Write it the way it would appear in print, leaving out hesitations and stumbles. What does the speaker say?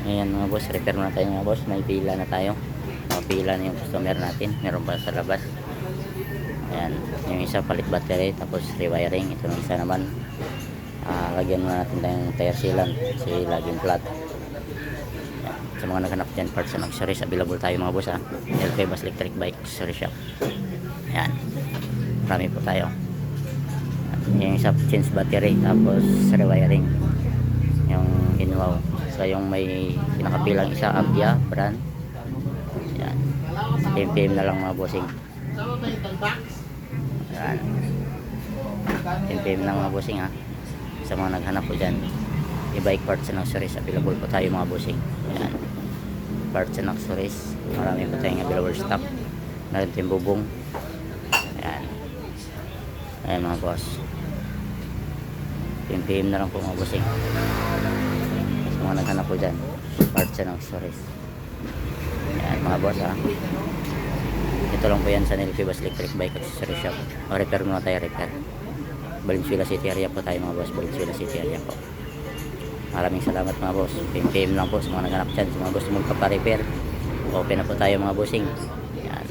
Ayan mga boss, repair muna tayo mga boss. May pila na tayo. Pila na yung customer natin. Meron pa sa labas. Ayan, yung isa palit battery, tapos rewiring. Ito yung isa naman, lagyan muna natin tayong tire sealant, si laging flat. Ayan. Sa mga naghanap dyan parts and accessories, available tayo mga boss, LP Bus Electric Bike Accessory Shop. Ayan, marami po tayo. Yung isa change battery, tapos rewiring, yung inwaw. So yung may pinakapilang isa Avia brand. Ayan, PMPM na lang mga bossing. Ayan, PMPM na mga bossing sa mga naghanap po dyan. E-bike parts and accessories, available po tayo mga bossing. Ayan, parts and accessories, marami po tayong available stock. Meron tayong bubong. Ayan, ayan mga boss, PMPM na lang po mga bossing sa mga naghanap po dyan, parts and accessories. Ayan mga boss, ito lang po yan sa LP Bus Electric Bike Accessory Shop. Repair muna tayo, repair. Valenzuela City area po tayo mga boss, Valenzuela City area po. Maraming salamat mga boss. PMPM lang po sa mga naghanap dyan, sa mga gusto magpapa-repair. Open na po tayo mga bossing. Ayan.